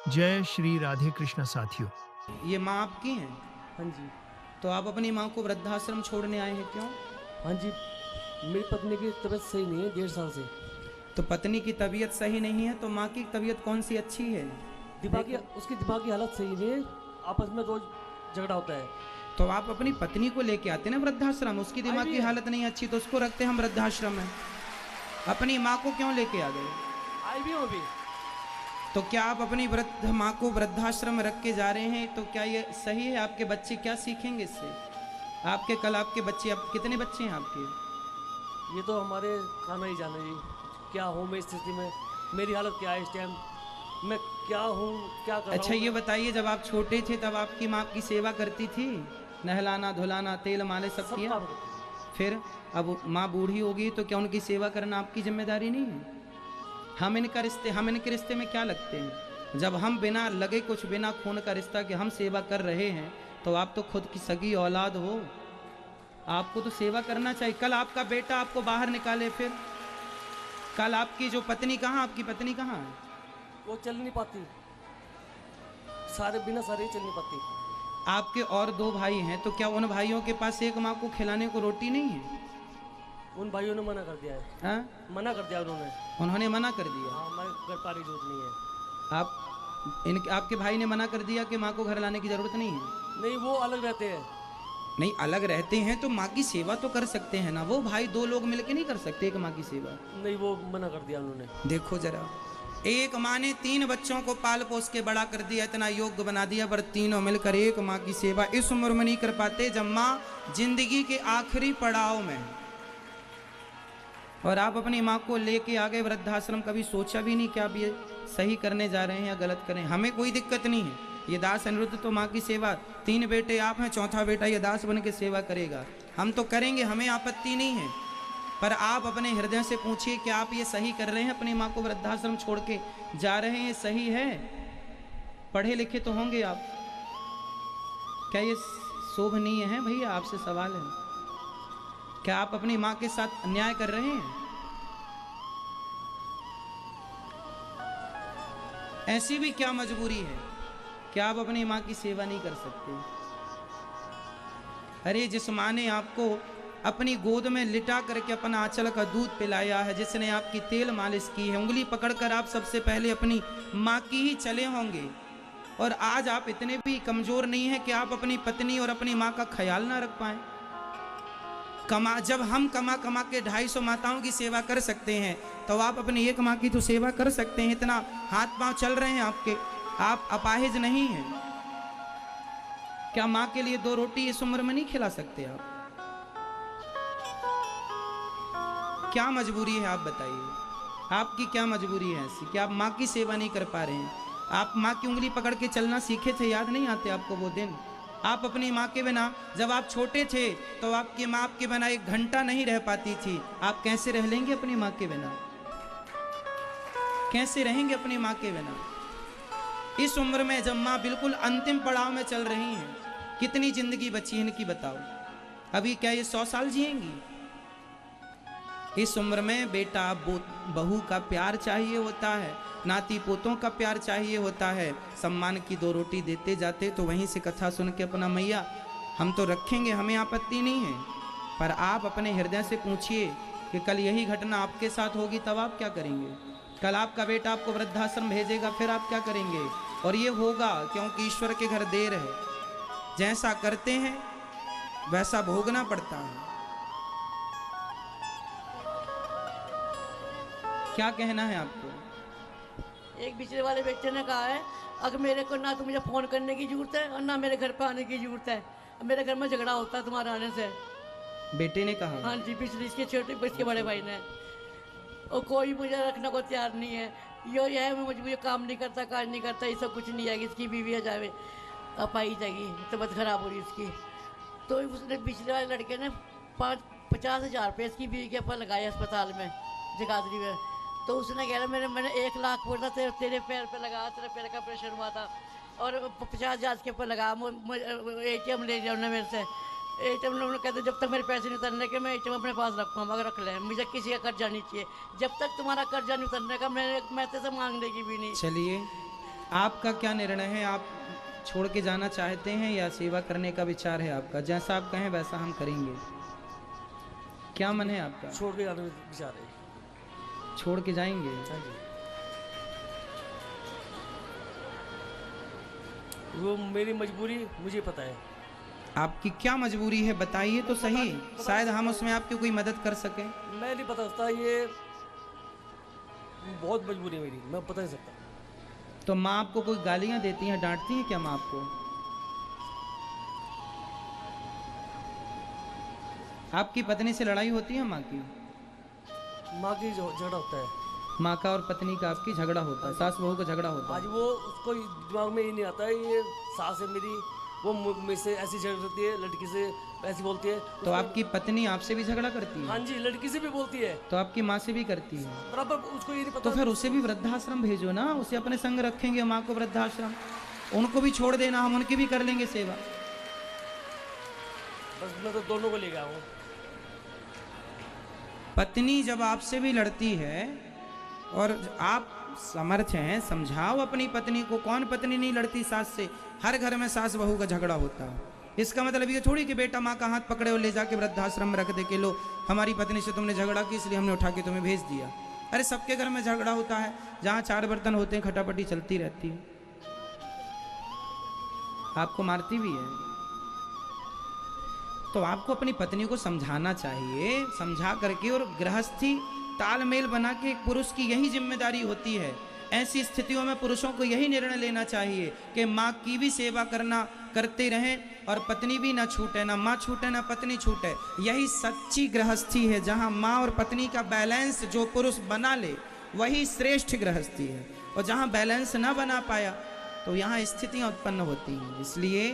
जय श्री राधे कृष्ण साथियों। ये माँ आपकी हैं? हाँ जी। तो आप अपनी माँ को वृद्धाश्रम छोड़ने आए हैं, क्यों? हाँ जी, मेरी पत्नी की तबीयत सही नहीं है 1.5 साल से। तो पत्नी की तबीयत सही नहीं है तो माँ की तबीयत कौन सी अच्छी है? उसकी दिमागी हालत सही नहीं है, आपस में रोज झगड़ा होता है। तो आप अपनी पत्नी को लेके आते ना वृद्धाश्रम, उसकी दिमाग की हालत नहीं अच्छी तो उसको रखते हम वृद्धाश्रम में। अपनी माँ को क्यों लेके आ गए? आई भी हूँ अभी। तो क्या आप अपनी वृद्ध माँ को वृद्धाश्रम में रख के जा रहे हैं, तो क्या ये सही है? आपके बच्चे क्या सीखेंगे इससे? आपके बच्चे, आप कितने बच्चे हैं आपके? ये तो हमारे खाना ही जाना जी, क्या हूँ मैं इस स्थिति में, मेरी हालत क्या है इस टाइम, मैं क्या हूँ, क्या कर रहा हूँ। अच्छा ये बताइए, जब आप छोटे थे तब आपकी माँ की सेवा करती थी, नहलाना धुलाना तेल मालिश सब किया? काम करते हैं। फिर अब माँ बूढ़ी होगी तो क्या उनकी सेवा करना आपकी जिम्मेदारी नहीं है? हम इनके रिश्ते में क्या लगते हैं? जब हम बिना लगे कुछ बिना खून का रिश्ता कि हम सेवा कर रहे हैं, तो आप तो खुद की सगी औलाद हो, आपको तो सेवा करना चाहिए। कल आपका बेटा आपको बाहर निकाले, फिर कल आपकी जो पत्नी कहाँ, आपकी पत्नी कहाँ है? वो चल नहीं पाती, बिना सारे ही चल नहीं पाती। आपके और 2 भाई हैं, तो क्या उन भाइयों के पास एक माँ को खिलाने को रोटी नहीं है? उन भाइयों ने मना कर दिया है। हाँ, मना कर दिया उन्होंने मना कर दिया। हाँ, हमारे घर पानी जरूरत नहीं है। आपके भाई ने मना कर दिया कि माँ को घर लाने की जरूरत नहीं है? नहीं, वो अलग रहते हैं। नहीं, अलग रहते हैं तो माँ की सेवा तो कर सकते हैं ना, वो भाई 2 लोग मिलके नहीं कर सकते एक माँ की सेवा? नहीं, वो मना कर दिया उन्होंने। देखो जरा, एक माँ ने 3 बच्चों को पाल पोस के बड़ा कर दिया, इतना योग्य बना दिया, पर तीनों मिलकर एक माँ की सेवा इस उम्र में नहीं कर पाते जब माँ जिंदगी के आखिरी पड़ाव में। और आप अपनी माँ को लेके आ गए वृद्धाश्रम, कभी सोचा भी नहीं कि आप ये सही करने जा रहे हैं या गलत करें? हमें कोई दिक्कत नहीं है, ये दास अनिरुद्ध तो माँ की सेवा, 3 बेटे आप हैं, चौथा बेटा ये दास बन के सेवा करेगा, हम तो करेंगे, हमें आपत्ति नहीं है। पर आप अपने हृदय से पूछिए कि आप ये सही कर रहे हैं? अपनी माँ को वृद्धाश्रम छोड़ के जा रहे हैं, सही है? पढ़े लिखे तो होंगे आप, क्या ये शोभनीय है? भैया आपसे सवाल है, क्या आप अपनी माँ के साथ अन्याय कर रहे हैं? ऐसी भी क्या मजबूरी है कि आप अपनी माँ की सेवा नहीं कर सकते? अरे जिस माँ ने आपको अपनी गोद में लिटा करके अपना आंचल का दूध पिलाया है, जिसने आपकी तेल मालिश की है, उंगली पकड़कर आप सबसे पहले अपनी माँ की ही चले होंगे, और आज आप इतने भी कमजोर नहीं हैं कि आप अपनी पत्नी और अपनी माँ का ख्याल ना रख पाए। जब हम कमा कमा के 250 माताओं की सेवा कर सकते हैं, तो आप अपनी एक माँ की तो सेवा कर सकते हैं। इतना हाथ पांव चल रहे हैं आपके, आप अपाहिज नहीं हैं क्या? माँ के लिए 2 रोटी इस उम्र में नहीं खिला सकते आप? क्या मजबूरी है आप बताइए, आपकी क्या मजबूरी है ऐसी कि आप माँ की सेवा नहीं कर पा रहे हैं? आप माँ की उंगली पकड़ के चलना सीखे थे, याद नहीं आते आपको वो दिन? आप अपनी माँ के बिना, जब आप छोटे थे तो आपकी माँ आपके बिना 1 घंटा नहीं रह पाती थी, आप कैसे रह लेंगे अपनी माँ के बिना? कैसे रहेंगे अपनी माँ के बिना? इस उम्र में जब माँ बिल्कुल अंतिम पड़ाव में चल रही हैं, कितनी जिंदगी बची है इनकी बताओ? अभी क्या ये 100 साल जिएंगी? इस उम्र में बेटा बहू का प्यार चाहिए होता है, नाती पोतों का प्यार चाहिए होता है। सम्मान की 2 रोटी देते जाते तो वहीं से कथा सुन के अपना मैया हम तो रखेंगे, हमें आपत्ति नहीं है। पर आप अपने हृदय से पूछिए कि कल यही घटना आपके साथ होगी, तब आप क्या करेंगे? कल आपका बेटा आपको वृद्धाश्रम भेजेगा, फिर आप क्या करेंगे? और ये होगा क्योंकि ईश्वर के घर देर है, जैसा करते हैं वैसा भोगना पड़ता है। क्या कहना है आपको? एक पिछले वाले बेटे ने कहा है, अगर मेरे को ना तो मुझे फ़ोन करने की ज़रूरत है और ना मेरे घर पे आने की ज़रूरत है, मेरे घर में झगड़ा होता है तुम्हारे आने से। बेटे ने कहा? हाँ जी, पिछले इसके छोटे इसके बड़े भाई ने। और कोई मुझे रखने को तैयार नहीं है, ये है मुझे काम नहीं करता, काज नहीं करता, ये सब कुछ नहीं है। इसकी बीवी आ जावे, अब आई जाएगी, तबीयत खराब हो रही इसकी। तो उसने पिछले वाले लड़के ने 50,000 रुपये इसकी बीवी के ऊपर लगाए अस्पताल में, जगाधरी में। तो उसने कह रहा मैंने 1 लाख बोला तेरे पैर पे लगा, तेरे पैर का ऑपरेशन हुआ था, और 50,000 के ऊपर लगा। ATM ले लिया उन्होंने मेरे से। ATM उन्होंने कहते जब तक मेरे पैसे नहीं उतरने के मैं ATM अपने पास रखूँगा, मगर रख लें, मुझे किसी का कर्जा नहीं चाहिए। जब तक तुम्हारा कर्जा नहीं उतरने का मैं तेरे से मांगने की भी नहीं। चलिए आपका क्या निर्णय है? आप छोड़ के जाना चाहते हैं या सेवा करने का विचार है आपका? जैसा आप कहें वैसा हम करेंगे। क्या मन है आपका? छोड़ के जाने में विचार है। छोड़ के जाएंगे? हाँ जी, वो मेरी मजबूरी मुझे पता है। आपकी क्या मजबूरी है बताइए तो सही, शायद हम उसमें आपकी कोई मदद कर सकें। मैं नहीं बता सकता, ये बहुत मजबूरी है मेरी, मैं बता नहीं सकता। तो माँ आपको कोई गालियां देती हैं, डांटती हैं क्या माँ आपको? आपकी पत्नी से लड़ाई होती है माँ की? माँ की झगड़ा होता है। माँ का और पत्नी का आपकी झगड़ा होता है, सास बहू का झगड़ा होता आज है। वो उसको दिमाग में ये नहीं आता है, ये सास है मेरी, वो मुझसे ऐसी झगड़ करती है, लड़की से ऐसी बोलती है। तो आपकी पत्नी आपसे भी झगड़ा करती हाँ है? जी, लड़की से भी बोलती है, तो आपकी माँ से भी करती है? बराबर। उसको ये नहीं तो पता। फिर उसे भी वृद्धाश्रम भेजो ना, उसे अपने संग रखेंगे माँ को वृद्धाश्रम, उनको भी छोड़ देना, हम उनकी भी कर लेंगे सेवा। बस मैं तो दोनों को ले गया हूँ। पत्नी जब आपसे भी लड़ती है और आप समर्थ हैं, समझाओ अपनी पत्नी को। कौन पत्नी नहीं लड़ती सास से? हर घर में सास बहू का झगड़ा होता है। इसका मतलब ये थोड़ी कि बेटा माँ का हाथ पकड़े और ले जाके वृद्धाश्रम में रख दे के लो हमारी पत्नी से तुमने झगड़ा की इसलिए हमने उठा के तुम्हें भेज दिया। अरे सबके घर में झगड़ा होता है, जहाँ 4 बर्तन होते हैं खटापटी चलती रहती है। आपको मारती भी है। तो आपको अपनी पत्नी को समझाना चाहिए, समझा करके, और गृहस्थी तालमेल बना के एक पुरुष की यही जिम्मेदारी होती है। ऐसी स्थितियों में पुरुषों को यही निर्णय लेना चाहिए कि माँ की भी सेवा करते रहें और पत्नी भी ना छूटे, ना माँ छूटे ना पत्नी छूटे। यही सच्ची गृहस्थी है, जहाँ माँ और पत्नी का बैलेंस जो पुरुष बना ले वही श्रेष्ठ गृहस्थी है। और जहाँ बैलेंस ना बना पाया तो यहाँ स्थितियाँ उत्पन्न होती हैं। इसलिए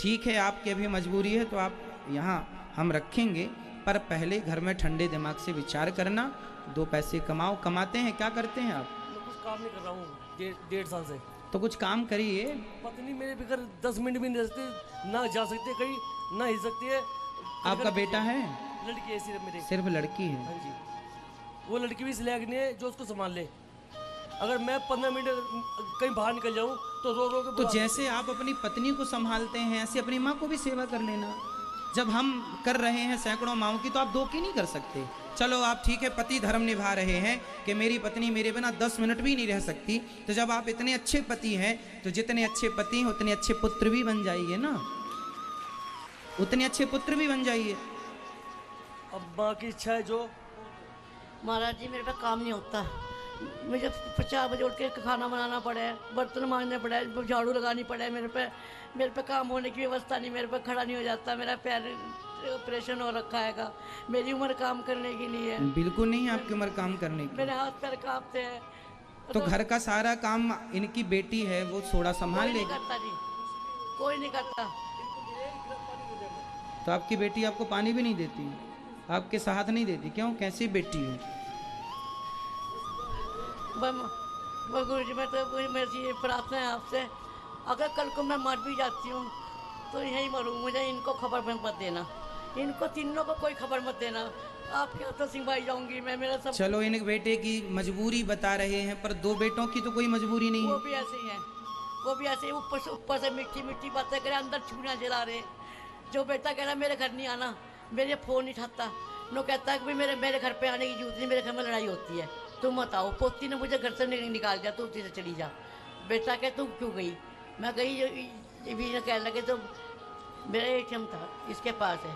ठीक है, आपकी अभी मजबूरी है तो आप यहाँ हम रखेंगे, पर पहले घर में ठंडे दिमाग से विचार करना। 2 पैसे कमाओ। कमाते हैं? क्या करते हैं आप? मैं कुछ काम नहीं कर रहा हूँ 1.5 साल से। तो कुछ काम करिए। पत्नी मेरे बगैर 10 मिनट भी नहीं रह सकती, ना जा सकती है कहीं, ना हिल सकती है। आपका बेटा है? लड़की है सिर्फ मेरी। सिर्फ लड़की है? हाँ जी, वो लड़की भी इस लायक नहीं है जो उसको संभाल ले। अगर मैं 15 मिनट कहीं बाहर निकल जाऊँ तो रो रो के तो जैसे आप अपनी पत्नी को संभालते हैं ऐसे अपनी माँ को भी सेवा कर लेना। जब हम कर रहे हैं सैकड़ों माओं की, तो आप 2 की नहीं कर सकते। चलो आप ठीक है पति धर्म निभा रहे हैं कि मेरी पत्नी मेरे बिना 10 मिनट भी नहीं रह सकती। तो जब आप इतने अच्छे पति हैं तो जितने अच्छे पति हैं उतने अच्छे पुत्र भी बन जाइए ना, उतने अच्छे पुत्र भी बन जाइए। अब माँ की इच्छा है जो। महाराज जी मेरे पे काम नहीं होता, मुझे 4 बजे उठ के खाना बनाना पड़े, बर्तन मांजने पड़े, झाड़ू लगानी पड़े। मेरे पे काम होने की व्यवस्था नहीं, मेरे पे खड़ा नहीं हो जाता। मेरा पैर ऑपरेशन हो रखा है, मेरी उम्र काम करने की नहीं है। बिल्कुल नहीं, आपकी उम्र काम करने की। मेरे हाथ पैर कांपते हैं। तो घर का सारा काम इनकी बेटी है, वो थोड़ा संभाल कोई नहीं लेगी। करता जी, कोई नहीं करता। तो आपकी बेटी आपको पानी भी नहीं देती, आपके साथ नहीं देती? क्यों? कैसी बेटी है? गुरु जी मैं तो मेरी प्रार्थना है आपसे, अगर कल को मैं मर भी जाती हूँ तो यहीं मरूँ, मुझे इनको खबर मत देना, इनको तीनों को कोई खबर मत देना। आपके हाथों सिंहवाई जाऊंगी मैं, मेरा सब। चलो इन बेटे की मजबूरी बता रहे हैं, पर 2 बेटों की तो कोई मजबूरी नहीं वो है। भी ऐसे ही हैं, वो भी ऐसे ही ऊपर से मीठी मीठी बातें करे, अंदर छुरियाँ जला रहे। जो बेटा कह रहा मेरे घर नहीं आना, मेरे फ़ोन नहीं उठाता, नो कहता है कि मेरे घर पे आने की जरूरत नहीं, मेरे घर में लड़ाई होती है, तुम बताओ। पोती ने मुझे घर से निकाल दिया, तू से चली जा। बेटा कह तुम क्यों गई? मैं गई, भी कहने लगे तो मेरा ATM था इसके पास है,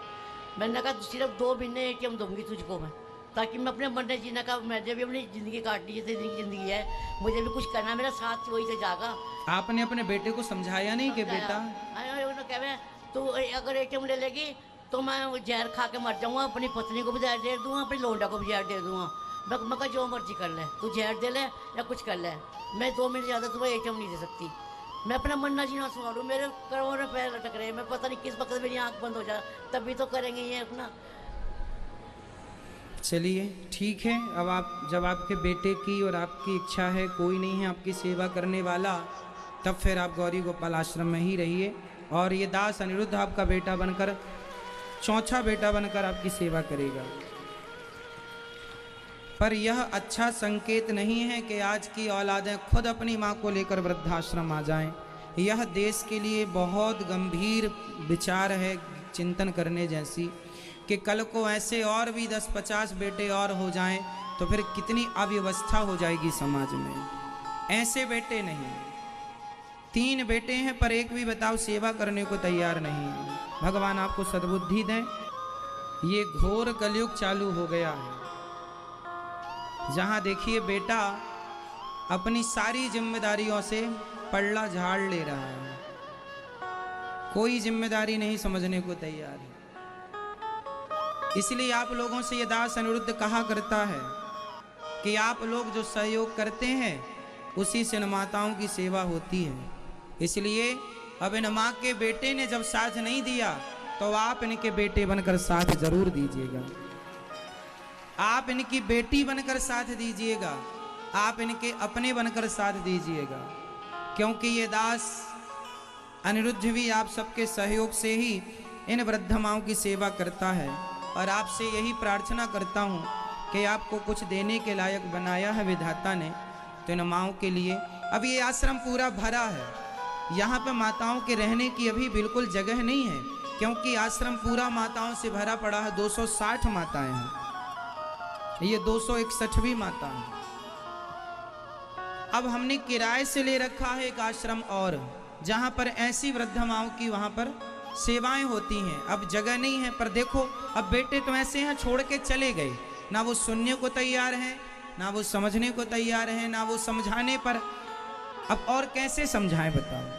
मैंने कहा सिर्फ 2 महीने ATM दूंगी तुझको मैं, ताकि मैं अपने मरने जीने का, मुझे भी अपनी ज़िंदगी काटनी जैसे ज़िंदगी है, मुझे भी कुछ करना, मेरा साथ वही से जागा। आपने अपने बेटे को समझाया नहीं कि बेटा? कह तू अगर ATM ले लेगी तो मैं जहर खा के मर जाऊँगा, अपनी पत्नी को भी जहर दे दूँगा, अपनी लौंडा को भी जहर दे दूँगा। मैं कहा जो मर्जी कर ले, तू जहर दे ले या कुछ कर ले, मैं 2 मिनट ज़्यादा तुम्हें ATM नहीं दे सकती। मैं अपना मरना जीना संभालूँ, मेरे करोड़ में पैर लटक रहे हैं, मैं पता नहीं किस वक्त मेरी आँख बंद हो जाए, तभी तो करेंगे ये अपना। चलिए ठीक है, अब आप जब आपके बेटे की और आपकी इच्छा है, कोई नहीं है आपकी सेवा करने वाला, तब फिर आप गौरी गोपाल आश्रम में ही रहिए। और ये दास अनिरुद्ध आपका बेटा बनकर, चौथा बेटा बनकर आपकी सेवा करेगा। पर यह अच्छा संकेत नहीं है कि आज की औलादें खुद अपनी माँ को लेकर वृद्धाश्रम आ जाएं। यह देश के लिए बहुत गंभीर विचार है, चिंतन करने जैसी, कि कल को ऐसे और भी 10-50 बेटे और हो जाएं तो फिर कितनी अव्यवस्था हो जाएगी समाज में। ऐसे बेटे नहीं, 3 बेटे हैं पर एक भी बताओ सेवा करने को तैयार नहीं है। भगवान आपको सद्बुद्धि दें। ये घोर कलयुग चालू हो गया है, जहां देखिए बेटा अपनी सारी जिम्मेदारियों से पल्ला झाड़ ले रहा है, कोई जिम्मेदारी नहीं समझने को तैयार है। इसलिए आप लोगों से ये दास अनिरुद्ध कहा करता है कि आप लोग जो सहयोग करते हैं उसी से इन माताओं की सेवा होती है। इसलिए अब इन माँ के बेटे ने जब साथ नहीं दिया तो आप इनके बेटे बनकर साथ जरूर दीजिएगा, आप इनकी बेटी बनकर साथ दीजिएगा, आप इनके अपने बनकर साथ दीजिएगा, क्योंकि ये दास अनिरुद्ध भी आप सबके सहयोग से ही इन वृद्ध माओं की सेवा करता है। और आपसे यही प्रार्थना करता हूँ कि आपको कुछ देने के लायक बनाया है विधाता ने, तो इन माओं के लिए अब ये आश्रम पूरा भरा है। यहाँ पे माताओं के रहने की अभी बिल्कुल जगह नहीं है, क्योंकि आश्रम पूरा माताओं से भरा पड़ा है। 260 माताएं हैं, ये 261वीं माता है। अब हमने किराए से ले रखा है एक आश्रम और, जहाँ पर ऐसी वृद्ध माओं की वहाँ पर सेवाएं होती हैं। अब जगह नहीं है, पर देखो अब बेटे तो ऐसे हैं छोड़ के चले गए, ना वो सुनने को तैयार हैं, ना वो समझने को तैयार हैं, ना वो समझाने पर। अब और कैसे समझाएं बताओ,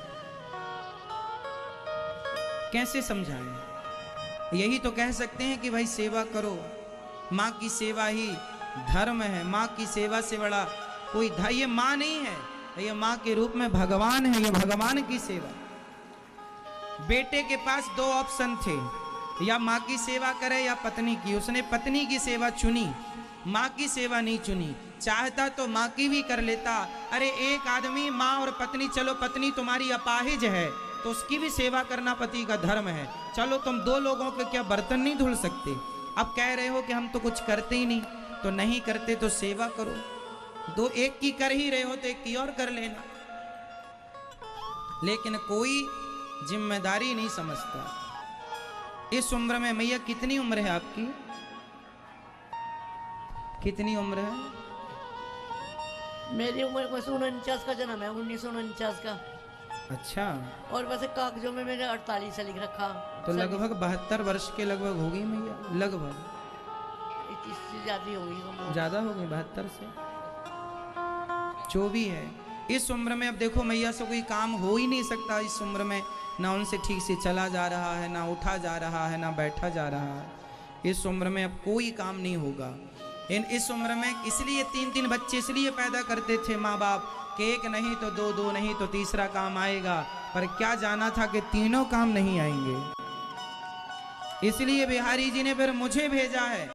कैसे समझाएं? यही तो कह सकते हैं कि भाई सेवा करो, माँ की सेवा ही धर्म है, माँ की सेवा से बड़ा कोई ये माँ नहीं है, ये माँ के रूप में भगवान है, ये भगवान की सेवा। बेटे के पास 2 ऑप्शन थे, या माँ की सेवा करे या पत्नी की। उसने पत्नी की सेवा चुनी, माँ की सेवा नहीं चुनी। चाहता तो माँ की भी कर लेता। अरे एक आदमी, माँ और पत्नी, चलो पत्नी तुम्हारी अपाहिज है तो उसकी भी सेवा करना पति का धर्म है। चलो तुम 2 लोगों के क्या बर्तन नहीं धुल सकते? अब कह रहे हो कि हम तो कुछ करते ही नहीं, तो नहीं करते तो सेवा करो। 2 एक की कर ही रहे हो तो एक की और कर लेना। लेकिन कोई जिम्मेदारी नहीं समझता। इस उम्र में, मैया कितनी उम्र है आपकी? कितनी उम्र है? मेरी उम्र 1949 का जन्म है, 1949 का। अच्छा, और वैसे कागजों में मैंने 48 से लिख रखा। तो लगभग 72 वर्ष के लगभग होगी मैया, लगभग। इससे ज्यादा होगी, ज्यादा हो गई 72 से। जो भी है, इस उम्र में अब देखो मैया से कोई काम हो ही नहीं सकता। इस उम्र में ना उनसे ठीक से चला जा रहा है, ना उठा जा रहा है, ना बैठा जा रहा है। इस उम्र में अब कोई काम नहीं होगा। इस उम्र में इसलिए 3-3 बच्चे इसलिए पैदा करते थे माँ बाप, कि एक नहीं तो 2 नहीं तो तीसरा काम आएगा। पर क्या जाना था कि तीनों काम नहीं आएंगे। इसलिए बिहारी जी ने फिर मुझे भेजा है।